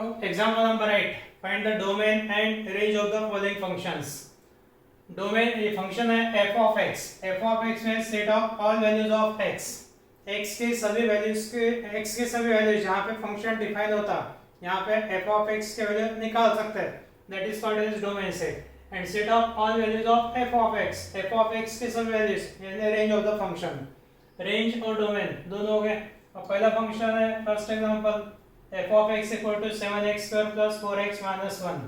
Now, example number 8. Find the domain and range of the following functions. Domain ये function है f of x. f of x में set of all values of x. x के सभी values जहाँ पे function define होता यहाँ पे f of x के value निकाल सकते हैं. That is called as domain set. And set of all values of f of x. f of x के सभी values यानी range of the function. Range और domain दोनों हो गए. अब पहला फंक्शन है first example f of x equal to 7x square plus 4x minus 1.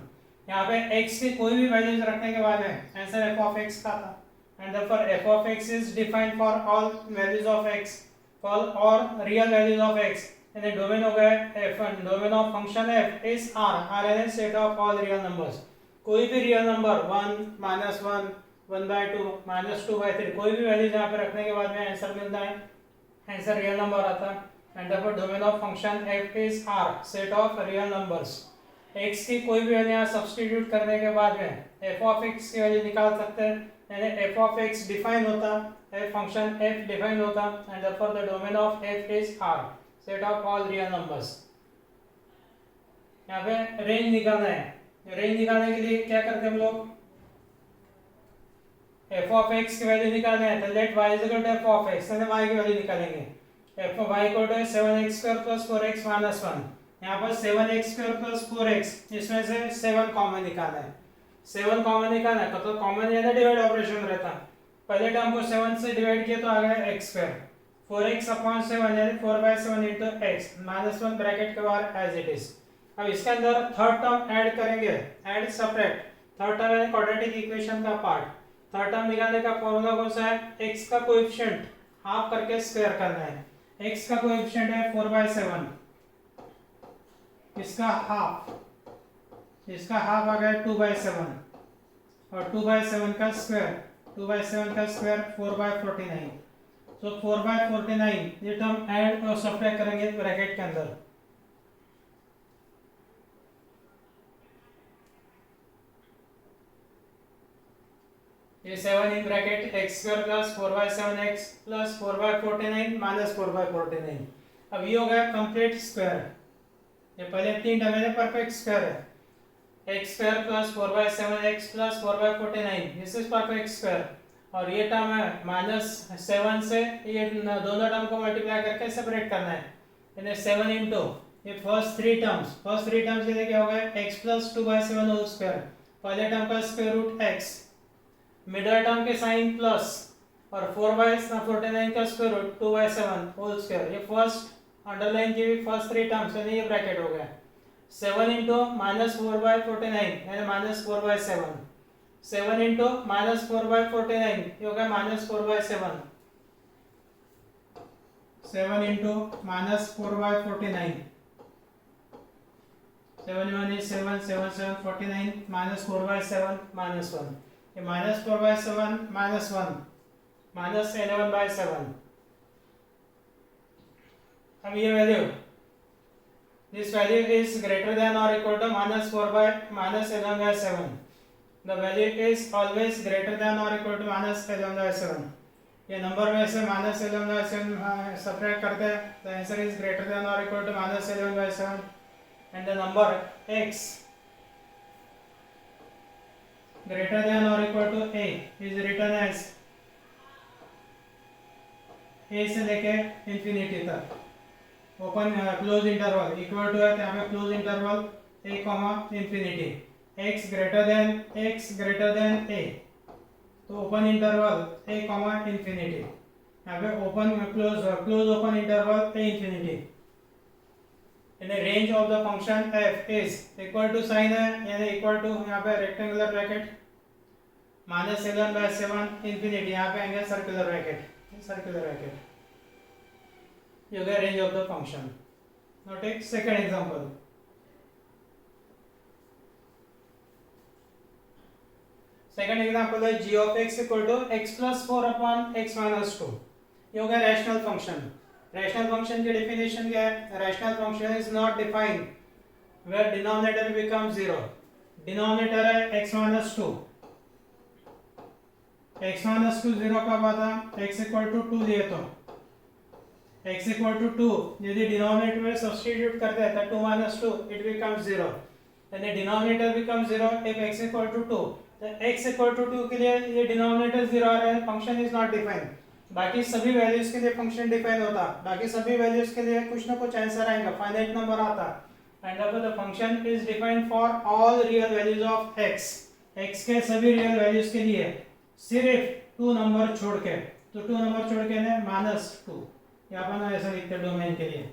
यहाँ पे x की कोई भी वैल्यूज रखने के बाद में आंसर f of x का था. And therefore f of x is defined for all values of x, for all real values of x. And the domain हो गया f1. Domain of function f is R. R is a set of all real numbers. कोई भी real number 1, minus 1, 1/2, minus 2/3 कोई भी values यहाँ पे रखने के बाद में आंसर मिलता है. आंसर रियल नंबर आता है. And therefore domain of function f is R, set of real numbers. x की कोई भी वैल्यू यहाँ सब्स्टिट्यूट करने के बाद में f of x की वैल्यू निकाल सकते हैं. यानी f of x डिफाइन होता है, फंक्शन f डिफाइन होता है. And therefore the domain of f is R, set of all real numbers. यहाँ पे रेंज निकालना है. रेंज निकालने के लिए क्या करते हैं हम लोग? f of x की वैल्यू निकालना है तो let y is equal to f of x यानी y की वैल्यू निकालेंगे. f of y equal to 7x square plus 4x minus 1. यहाँ पर 7x square plus 4x इसमें से 7 कॉमन निकालना है. 7 कॉमन निकालना है तो कॉमन यानी डिवाइड ऑपरेशन रहता है. पहले टर्म को 7 से डिवाइड किया तो आ गया x स्क्वायर. 4x upon 7 यानी 4/7 into x minus 1 ब्रैकेट के बाहर एज इट इज. अब इसके अंदर थर्ड टर्म ऐड करेंगे. ऐड सेपरेट थर्ड टर्म यानी क्वाड्रेटिक इक्वेशन का पार्ट. थर्ड टर्म निकालने का फॉर्मूला कौन सा है? x का कोएफिशिएंट हाफ करके स्क्वायर करना है. x का कोएफिशिएंट है 4/7, इसका हाफ आ गया 2/7 और 2/7 का स्क्वायर 4/49. तो 4/49 ये टर्म ऐड और सब्ट्रैक्ट करेंगे ब्रैकेट के अंदर. ये 7 in bracket x square plus 4/7x plus 4/49 minus 4/49. अब ये हो गया कंप्लीट स्क्वायर. ये पहले तीन टर्म है परफेक्ट स्क्वायर है. x square plus 4/7x plus 4/49 this is perfect square. और ये टर्म है माइनस 7 से ये दोनों टर्म को मल्टीप्लाई करके सेपरेट करना है. यानी 7 इनटू ये फर्स्ट थ्री टर्म्स ये क्या हो गया x प्लस 2/7 होल स्क्वायर. पहले टर्म का square root x, middle term के साइन प्लस और 4/49 का स्क्वायर रूट 2/7 होल स्क्वायर. ये फर्स्ट अंडरलाइन की भी फर्स्ट थ्री टर्म्स यानी ये ब्रैकेट हो गया. 7 इनटू माइनस 4/49 यानी माइनस 4/7. 7 इनटू माइनस 4/49 ये हो गया minus 4/7. 7 into minus 4/49 7 1 is 7 7 7 49 minus 4/7 minus 1. ये माइनस 4/7 माइनस 1 माइनस 11/7. अब ये value this value is greater than और equal to minus 11/7. The value is always greater than और इक्वल टू माइनस 11/7. ये नंबर में से माइनस 11/7 सब्ट्रैक्ट करते हैं the answer is greater than और equal to minus 11/7. And the number x greater than or equal to a is written as a से लेके infinity तक open close interval equal to है यहाँ पे close interval a comma infinity. x greater than a तो open interval a comma infinity. यहाँ पे open close open interval a infinity. यानी range of the function f is equal to sine है यानी equal to यहाँ पे rectangular bracket minus 11/7 infinity. यहाँ पे आएंगे सर्कुलर ब्रैकेट. ये हो गया range of the function. Now take second example. Second example है g of x equal to x plus 4 upon x minus 2. ये हो गया रैशनल फंक्शन. रैशनल फंक्शन की डेफिनेशन क्या है? Rational function is not defined where denominator becomes 0. Denominator है x minus 2. x minus 2 0 कब आता? x equal to 2 लिए तो x इक्वल टू 2 यदि डिनोमिनेटर में सब्स्टिट्यूट करते हैं तो 2 minus 2 it becomes 0 यानी denominator becomes 0 if x equal to 2 तो x इक्वल टू 2 के लिए ये डिनोमिनेटर 0 आ रहा है, फंक्शन इज नॉट डिफाइंड। बाकी सभी वैल्यूज के लिए फंक्शन डिफाइन होता, बाकी सभी वैल्यूज के लिए कुछ ना कुछ आंसर आएगा, फाइनाइट नंबर आता एंड अब the function is defined for all real values of x, x के सभी रियल वैल्यूज के लिए सिर्फ 2 नंबर छोड़ के, तो 2 नंबर छोड़ के ना -2 यहाँ पर ऐसा लिखते हैं डोमेन के लिए।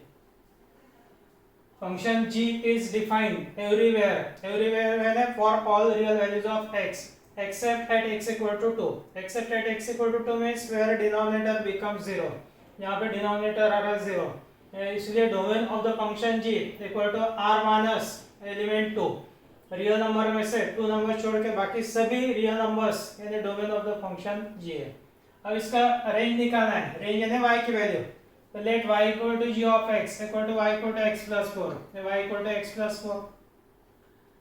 Function g is defined everywhere है for all real values of x except at x equal to 2, except at x equal to 2 means where denominator becomes 0, यहाँ पे डिनोमिनेटर आ रहा है 0, इसलिए domain of the function g equal to r minus element 2, real number में से 2 number छोड़ के बाकी सभी रियल नंबर्स यानी domain of the function g है। अब इसका रेंज निकालना है, रेंज यानी y की वैल्यू, तो let y equal to g of x equal to y equal to x plus 4, y equal to x plus 4,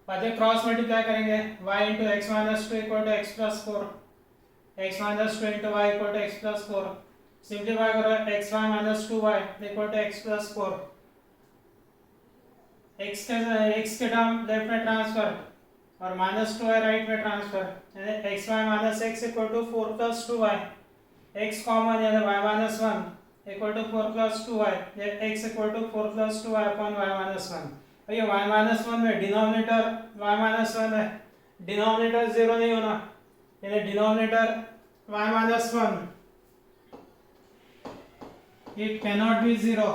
बाद में क्रॉस मल्टीप्लाई करेंगे y into x minus 2 equal to x plus 4, x minus 2 into y equal to x plus 4, simplify करो xy minus 2y equal to x plus 4, x के term left में transfer और minus 2y right में transfer, यानी xy minus x equal to 4 plus 2y, x common यानी y minus 1 equal to 4 plus 2y, ये x equal to 4 plus 2y upon y minus 1, और ये y minus 1 में denominator y minus 1 है, denominator 0 नहीं होना, यानी denominator y minus 1 it cannot be 0,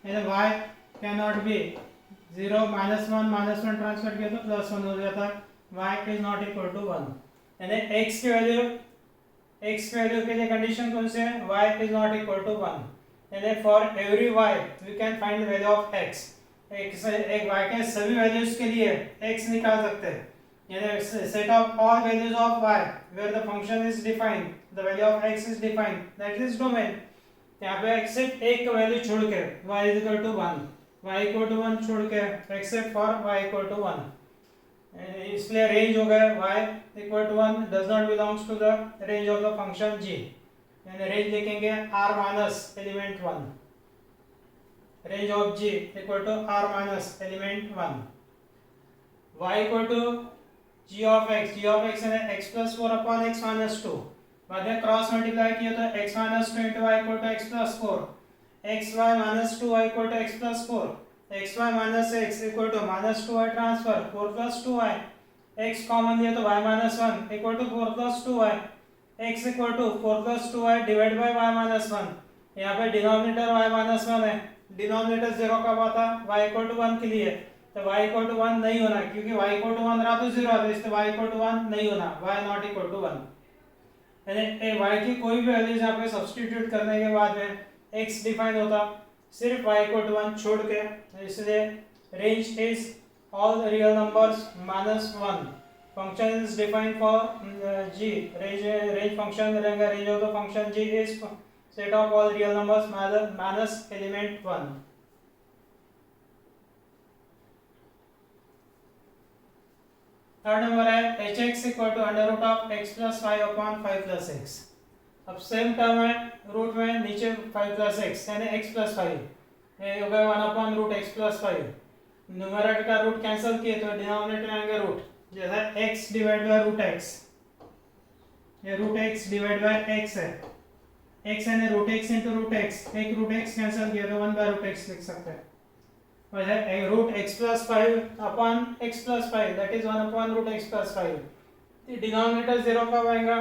यानी y cannot be 0, minus 1 transfer किया तो प्लस 1 हो जाता, y is not equal to 1, यानी x की वैल्यू के लिए कंडीशन कौन सी है, y is not equal to 1, यानी for every y we can find the value of x, एक y के सभी वैल्यूज के लिए x निकाल सकते हैं, यानी set of all values of y where the function is defined, the value of x is defined, that is domain। यहाँ पे एक्सेप्ट एक वैल्यू छोड़ के y is equal to 1, y equal to 1 छोड़ के except for y equal to 1, इसलिए range हो गया y equal to 1 does not belongs to the range of the function g, यानी रेंज लिखेंगे r minus element 1, range of g equal to r minus element 1, y equal to g of x यानी x plus 4 upon x minus 2, बाद में cross multiply किया तो x minus 2 into y equal to x plus 4, xy minus 2y equal to x plus 4, xy minus x equal to minus 2y transfer 4 plus 2y, x common लिया तो y minus 1 equal to 4 plus 2y, x equal to 4 plus 2y divided by y minus 1, यहाँ पे denominator y minus 1 है, denominator 0 कब आता, y equal to 1 के लिए, तो y equal to 1 नहीं होना, क्योंकि y equal to 1 रहा तो 0 आता, इसलिए y equal to 1 नहीं होना, y not equal to 1, यानी y की कोई भी वैल्यूज यहाँ पे सब्स्टिट्यूट करने के बाद में x डिफाइन होता सिर्फ y इक्वल टू 1 छोड़ के, इसलिए range is all real numbers minus 1, function is defined for g, range function रहेगा, range of the function g is set of all real numbers minus element 1। Third number है hx equal to under root of x plus 5 upon 5 plus x, अब same term है, root में नीचे 5 plus x यानी x plus 5, ये हो गया 1 upon root x plus 5, numerator का रूट कैंसिल किए तो डिनोमिनेटर में आएंगे रूट, जैसा x divide by root x, ये root x divide by x है, x यानी root x into root x, एक रूट x कैंसिल किया तो 1 बाय रूट x लिख सकते हैं, root x plus 5 upon x plus 5 that is 1 upon root x plus 5, denominator 0 कब आएगा,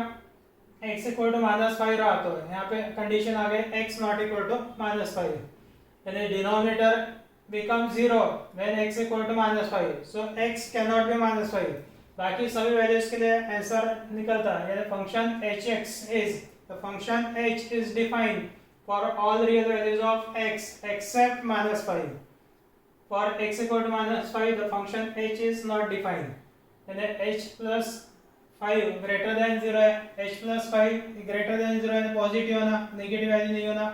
x इक्वल टू माइनस 5 रहा तो यहाँ पे कंडीशन आ गई x not equal to minus 5, यानी denominator become 0 when x equal to minus 5, so x can not be minus 5, बाकी सभी वैल्यूज के लिए आंसर निकलता है, यानी function hx is the function h is defined for all real values of x accept minus 5, for x equal to minus 5 the function h is not defined, यानी h plus 5 greater than 0 है, h plus 5 greater than 0 है, positive होना, negative value नहीं होना,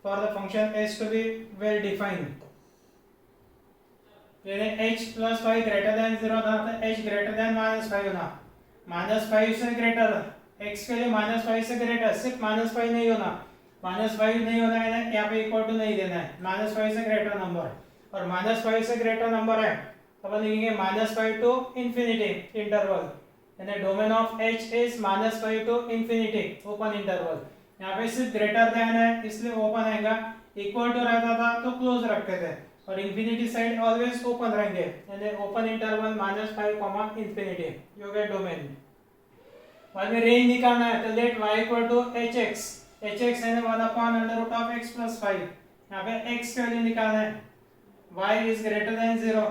for the function h to be well defined, यानी h plus 5 greater than 0 था तो h greater than minus 5 होना, minus 5 से greater, x के लिए minus 5 से greater, सिर्फ minus 5 नहीं होना, -5 नहीं होना है ना, यहाँ पे इक्वल टू नहीं देना है, -5 से ग्रेटर नंबर, और -5 से ग्रेटर नंबर है तो अपन लिखेंगे -5 टू इंफिनिटी इंटरवल, यानी domain of h is -5 to infinity open interval. यहाँ पे सिर्फ ग्रेटर देन है इसलिए ओपन आएगा, इक्वल टू रहता था तो क्लोज रखते थे, और इंफिनिटी साइड ऑलवेज ओपन रहेंगे, यानी ओपन इंटरवल -5 इंफिनिटी, ये हो गया डोमेन। बाद में रेंज निकालना है तो let y equal to hx, hx यानी 1/√x + 5, यहाँ पे x की वैल्यू निकालना है, y is greater than 0,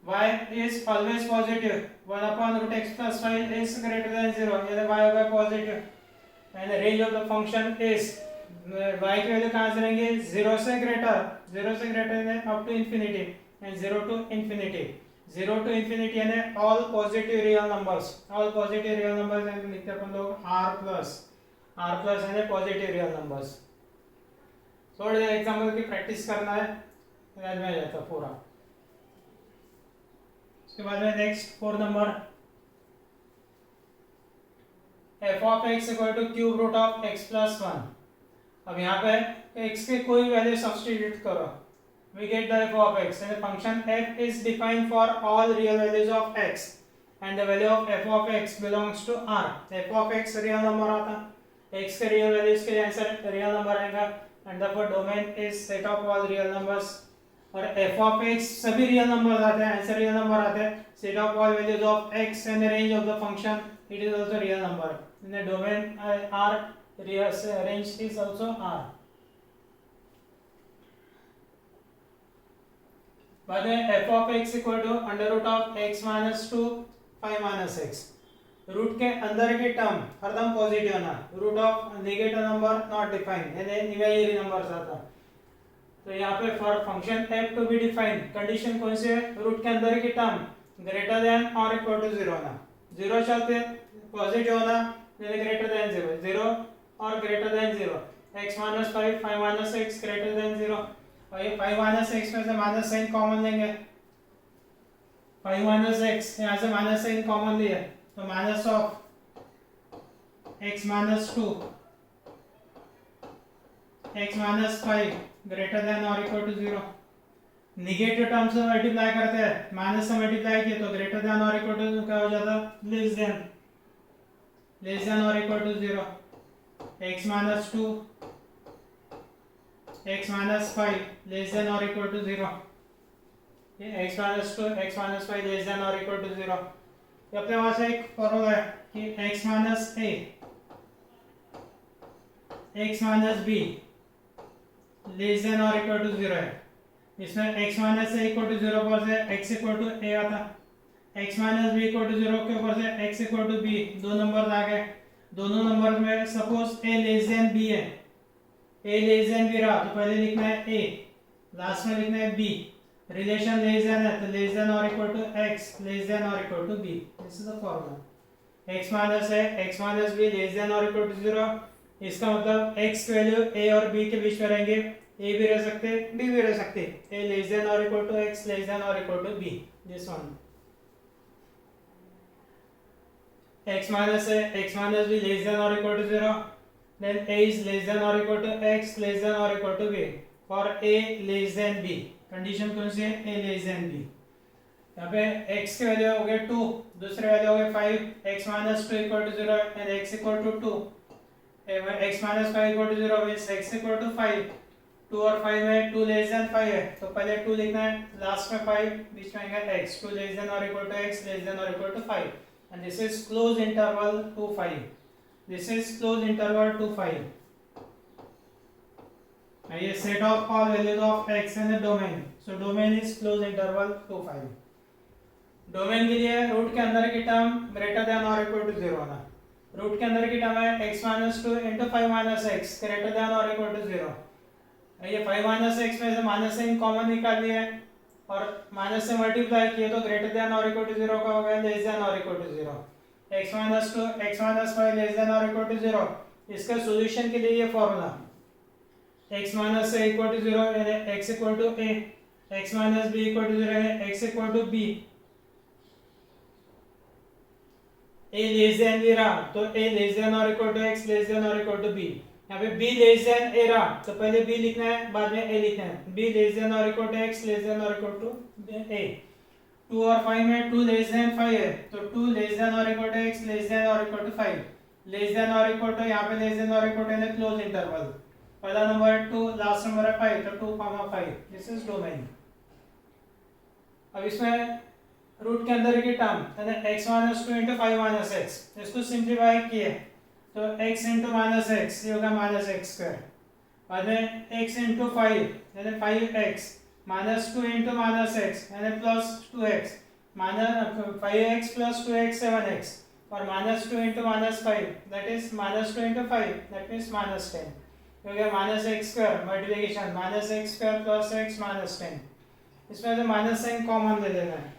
y is always positive, 1/√x + 5 is greater than 0, यानी y होगा पॉजिटिव, यानी range of the function is y की वैल्यू कहां से लेंगे, 0 से ग्रेटर यानी up to infinity, and 0 to infinity, 0 to infinity यानी all positive real numbers, all positive real numbers यानी लिखते हैं अपन लोग r प्लस यानी पॉजिटिव रियल नंबर्स। थोड़ी देर एग्जांपल की प्रैक्टिस करना है, याद में आ जाता पूरा। उसके बाद में next 4 number, f of x equal to cube root of x प्लस 1। अब यहाँ पे x के कोई वैल्यू सब्स्टिट्यूट करो, we get the f of x, and the function f is defined for all real values of x and the value of f of x belongs to r। f of x real number आता, x के real values के लिए answer real number आएगा, and therefore domain is set of all real numbers, और f of x सभी real number आते हैं, answer real number आते हैं, set of all values of x and the range of the function it is also real number, in the domain r range is also r। बाद में f of x equal to √x - 2 5 - x, रूट के अंदर की term हरदम positive ना, root of negative number not defined, यानी imaginary numbers आता। तो यहाँ पे for function f to be defined condition कौन सी है, रूट के अंदर की टर्म ग्रेटर देन और इक्वल टू 0 होना, 0 चलते पॉजिटिव होना, यानी ग्रेटर देन 0, 0 और greater than 0, x - 5 5 - x greater than 0, और ये 5 - x में से माइनस साइन कॉमन लेंगे, 5 - x यहाँ से माइनस साइन कॉमन लिया तो minus of x - 2 x - 5 greater than और इक्वल टू 0। निगेटिव टर्म से मल्टीप्लाई करते हैं, माइनस से मल्टीप्लाई किया तो ग्रेटर देन और इक्वल टू क्या हो जाता, लेस देन और equal to 0, x - 2 x - 5 less than और इक्वल टू 0, ये x - 2 x - 5 लेस देन और इक्वल टू 0। ये अपने पास एक फॉर्मूला है कि x - a x - b less than और इक्वल टू 0 है, इसमें x - a इक्वल टू 0 पर से x इक्वल टू a आता, x - b इक्वल टू 0 के ऊपर से x इक्वल टू b, दो नंबर आ गए, दोनों नंबर में suppose a less than b है, a लेस देन b रहा तो पहले लिखना है a, लास्ट में लिखना है b, रिलेशन लेस देन है तो लेस देन और equal to x less than और equal to b, this is the formula. x minus है x minus b less than और इक्वल टू 0, इसका मतलब x की वैल्यू a और b के बीच में रहेंगे, a भी रह सकते b भी रह सकते, a लेस देन और equal to x less than और equal to b, this one. x minus है x minus b less than और equal to 0, then a is less than or equal to x less than or equal to b, for a less than b, condition कौन सी है, a less than b। यहाँ पे x की value हो गई 2, दूसरी वैल्यू हो गई 5, x minus 2 equal to 0 and x equal to 2, x minus 5 equal to 0 means x equal to 5, 2 और 5 में 2 less than 5 है तो पहले 2 लिखना है, लास्ट में 5, बीच में आएगा x, 2 less than or equal to x less than or equal to 5, and this is closed interval to 5, this is closed interval to 5। ये set of all values of x in the domain, so domain is closed interval to 5। Domain के लिए root के अंदर की term greater than और equal to 0 होना, root के अंदर की टर्म है x minus 2 into 5 minus x greater than और इक्वल टू 0। ये 5 minus x में से माइनस साइन कॉमन निकाल लिया है और माइनस से मल्टीप्लाई किए तो ग्रेटर देन और इक्वल टू 0 का हो गया लेस देन और equal to 0, x minus 2 x minus 5 less than और इक्वल टू 0। इसका सॉल्यूशन के लिए ये formula x minus a equal to 0 यानी x equal to a, x minus b equal to 0 यानी x equal to b, a less than भी रहा तो a लेस देन और equal to x less than और इक्वल टू b। यहाँ पे b less then a रहा तो पहले b लिखना है बाद में a लिखना है। b लेस देन और equal to x less than और इक्वल टू a। 2 और 5 में 2 लेस देन 5 है तो 2 लेस देन और equal to x less than और इक्वल टू 5 लेस देन और इक्वल टू यहाँ पे लेस देन और इक्वल टू क्लोज इंटरवल। पहला नंबर है 2 लास्ट नंबर है 5 तो 2 5 दिस इज डोमेन। अब इसमें रूट के अंदर की टर्म यानी x minus 2 into 5 minus x, इसको सिंप्लीफाई किए तो x इंटू माइनस एक्स ये होगा माइनस एक्स स्क्वायर। बाद में x इंटू 5 यानी 5x minus 2 into minus x यानी plus 2x minus 5x plus 2x 7x और minus 2 into minus 5 that is minus 2 into 5 that means minus 10 क्योंकि minus x square multiplication minus x square plus x minus 10। इसमें से minus sign common ले लेना है।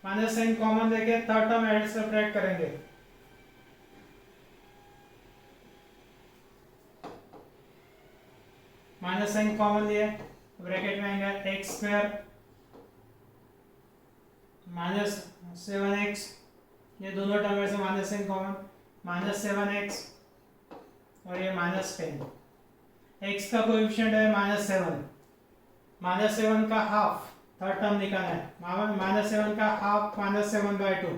Minus sign common लेके third term add subtract करेंगे। Minus sign common लिए bracket में आएगा एक्स स्क्वायर माइनस 7x, ये दोनों टर्म में से minus sign common minus 7x और ये माइनस 10। x का कोएफिशिएंट है माइनस 7, माइनस 7 का हाफ थर्ड टर्म निकालना है। माइनस 7 का हाफ माइनस 7/2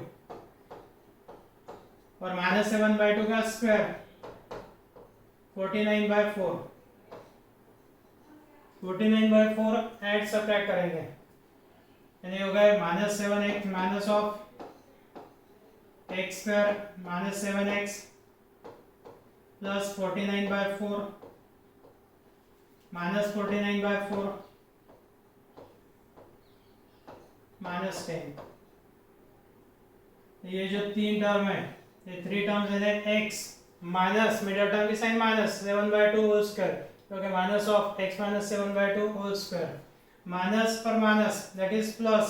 और माइनस 7/2 का स्क्वायर 49/4। 49/4 ऐड सब्ट्रैक्ट करेंगे यानी हो गया minus 7x minus of x square minus 7x plus 49/4 minus 49/4 minus 10। ये जो तीन टर्म है ये थ्री टर्म्स है x माइनस मिडिल टर्म की साइन माइनस 7/2 होल स्क्वायर क्योंकि minus of x minus 7/2 whole square minus पर minus that is plus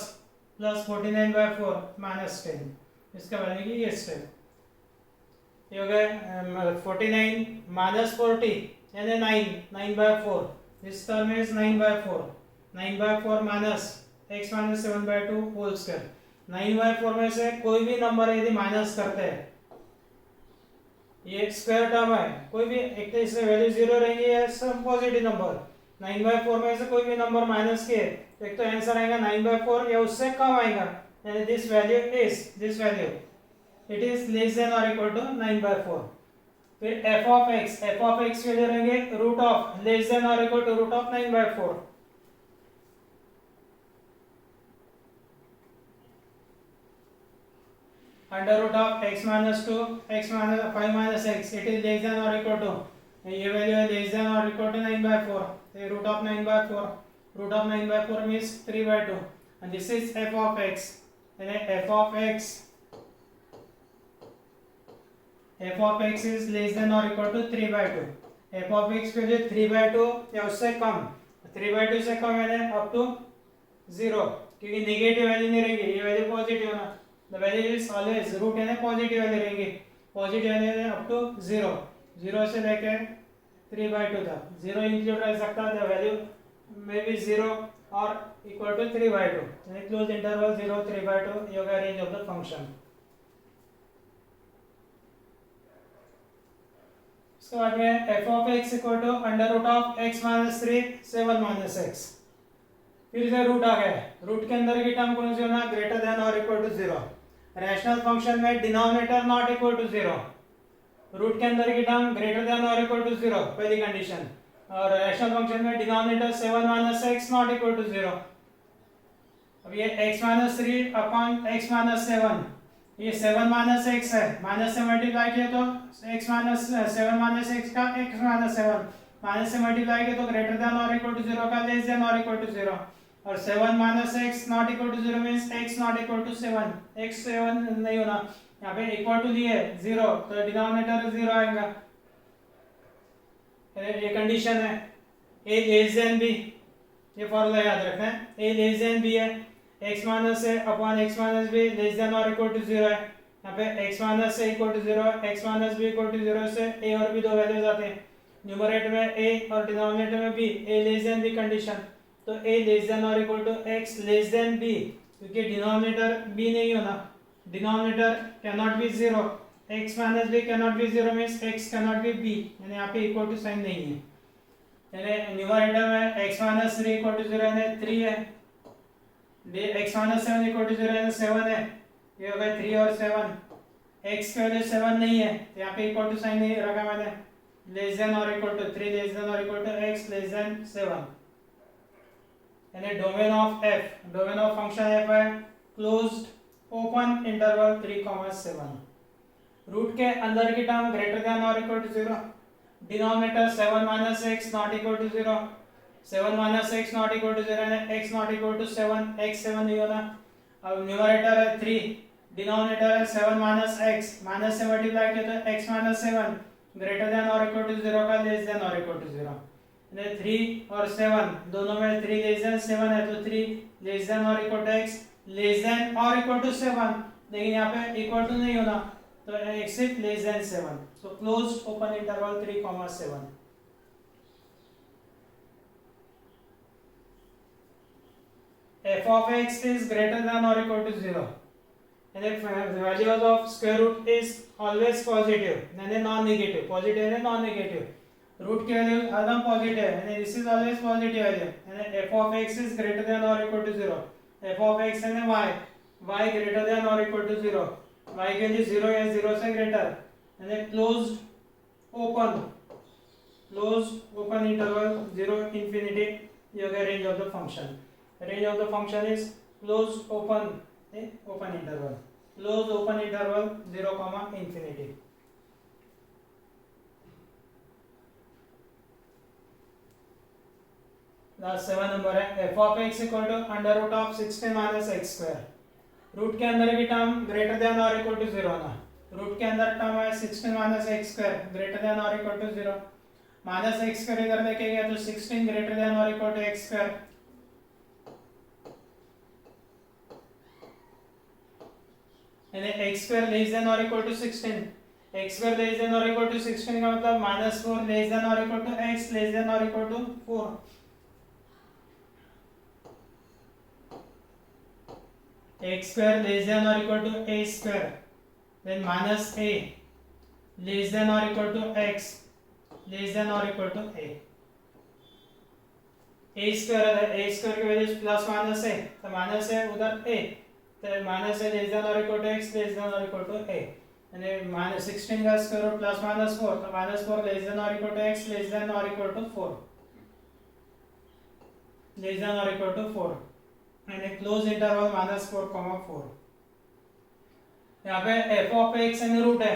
49/4 minus 10। इसका वैल्यू की ये स्टेप ये हो गया 49 माइनस 40 यानी 9/4 this term is 9/4 9/4 minus x minus 7/2 whole square. 9/4 में से कोई भी नंबर यदि माइनस करते हैं ये स्क्वायर टर्म है कोई भी एक तो इससे वैल्यू 0 रहेंगी या सब पॉजिटिव नंबर 9/4 में से कोई भी नंबर माइनस किए तो एक तो आंसर आएगा 9/4 या उससे कम आएगा यानी this value it is less than और इक्वल टू 9/4। फिर f ऑफ x वैल्यू रहेंगे रूट ऑफ लेस देन और equal to root of 9/4। Under root of x minus 2 x minus 5 minus x it is less than और equal to ये value है less than और equal to 9/4 तो root of 9/4 means 3/2 and this is f of x and f of x is less than or equal to 3/2। f of x value 3/2 या उससे कम 3/2 से कम है up to 0 क्योंकि negative value नहीं रहेगी ये वैल्यू पॉजिटिव होना the value is always root है ना पॉजिटिव वैल्यू रहेंगे पॉजिटिव वैल्यू अप टू 0 से लेके 3/2 तक 0 इंक्लूड रह सकता है the value may be 0 or equal to 3/2 यानी क्लोज इंटरवल 0 3/2 ये होगा रेंज ऑफ द फंक्शन। इसके बाद में f of x equal to under root of x minus 3 7 minus x। फिर से रूट आ गया रूट के अंदर की टर्म कौन सी होना ग्रेटर देन और इक्वल टू 0। रैशनल फंक्शन में denominator not equal to 0 root के अंदर की टर्म ग्रेटर देन और इक्वल टू 0 पहली कंडीशन और रैशनल फंक्शन में denominator 7 minus x not equal to 0। अब ये x minus 3 upon x minus 7 ये 7 माइनस x है माइनस से मल्टीप्लाई किया तो x माइनस 7 माइनस x का x माइनस 7 माइनस से मल्टीप्लाई किया तो ग्रेटर देन और इक्वल टू 0 का लेस देन और इक्वल टू 0 और 7 minus x not equal to 0 means x not equal to 7 x 7 नहीं होना यहाँ पे इक्वल टू लिए 0 तो डिनोमिनेटर 0 आएगा ये कंडीशन है a लेस देन b ये फॉर्मूला याद रखना है a लेस देन b है x minus a upon x minus b less than और इक्वल टू 0 है यहाँ पे x minus a equal to 0 x minus b equal to 0 से a और b दो वैल्यूज आते हैं न्यूमरेटर में a और डिनोमिनेटर में b a less than b condition तो a लेस देन और equal to x less than b क्योंकि डिनोमिनेटर b नहीं होना denominator can not be 0 x minus b cannot be 0 means x cannot be b, यानी यहाँ पे equal to sign नहीं है, यानी न्यूमरेटर में x minus 3 इक्वल टू 0 यानी 3 है, x minus 7 इक्वल टू 0 यानी 7 है, ये हो गया 3 और 7, x की वैल्यू 7 नहीं है तो यहाँ पे इक्वल टू साइन नहीं रखा मैंने, लेस देन और इक्वल टू 3 लेस देन और equal to x less than 7, यानी domain of f, domain of function f है क्लोज्ड ओपन इंटरवल 3,7, रूट के अंदर की टर्म ग्रेटर देन और equal to 0, denominator 7 minus x not equal to 0, 7 minus x not equal to 0 यानी x not equal to 7, x 7 नहीं होना, अब numerator है 3, डिनोमिनेटर है 7 minus x, माइनस से मल्टीप्लाई किया तो x minus 7 ग्रेटर देन और इक्वल टू 0 का लेस देन और इक्वल टू 0, यानी 3 और 7 दोनों में 3 लेस देन 7 है तो 3 लेस देन और equal to x less than और इक्वल टू 7, लेकिन यहाँ पे इक्वल टू नहीं होना तो x is less than 7, so closed open interval 3,7. f of x is greater than or equal to 0, and if the values of square root is always positive, यानी non-negative, positive यानी non-negative, root की value हरदम positive है, यानी this is always positive value, यानी f of x is greater than or equal to 0, f of x यानी y greater than or equal to 0, y के लिए 0 या 0 से ग्रेटर, यानी क्लोज्ड ओपन इंटरवल 0 इंफिनिटी, ये हो गया range of the function, range of the function is closed open interval, closed open interval 0, infinity. Last 7 number है f of x equal to under root of 16 minus x square, root के अंदर की term greater than और equal to 0 होना, root के अंदर term है 16 minus x square greater than और equal to 0, minus x square इधर लेके गया तो 16 ग्रेटर देन और इक्वल टू x स्क्वायर, यानी x स्क्वायर लेस देन और equal to 16, x square less than और इक्वल टू 16 का मतलब -4 लेस देन और equal to x less than और equal to 4, x square less than or equal to a square, then minus a less than or equal to x less than or equal to a square है, a square की value plus minus है तो minus है उधर a, तो minus है less than और equal to x less than और इक्वल टू a, यानी माइनस 16 का स्क्वायर रूट प्लस माइनस 4 तो -4 लेस देन और equal to x less than और इक्वल टू 4, लेस देन और इक्वल टू 4, यानी क्लोज इंटरवल -4,4. यहाँ पे f of x यानी रूट है,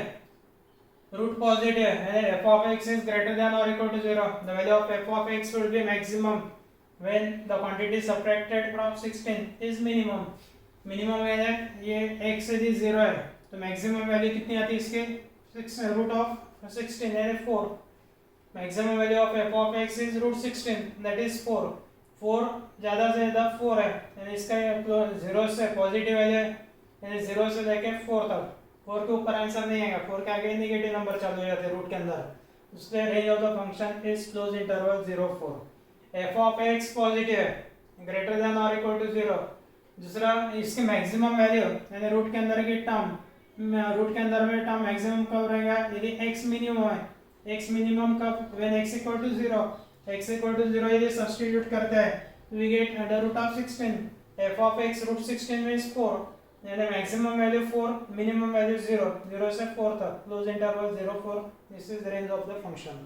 रूट पॉजिटिव है, यानी f of x is greater than or equal to 0, the value of f of x will be maximum when the quantity subtracted from 16 is minimum, minimum यानी ये x यदि 0 है तो maximum value कितनी आती है इसके, 6 रूट ऑफ 16 यानी 4, maximum value of f of x is root 16 that is 4 ज्यादा से ज्यादा 4 है, यानी इसका 0 से पॉजिटिव वैल्यू है, यानी 0 से लेके 4 तक, 4 के ऊपर आंसर नहीं आएगा, 4 के आगे नेगेटिव नंबर चालू हो जाते हैं रूट के अंदर, उसके range of the function is close interval 0, 4. f of x positive है ग्रेटर देन और इक्वल टू 0, दूसरा इसकी मैक्सिमम वैल्यू यानी रूट के अंदर की टर्म, रूट के अंदर में टर्म मैक्सिमम कब रहेगा यदि x मिनिमम है, x मिनिमम कब when x equal to 0, x equal to 0 यदि सब्स्टिट्यूट करते हैं we get under root of 16, f of x root 16 means 4, यानी maximum value 4, minimum value 0, 0 से 4 तक, close interval 0, 4, this is the range of the function.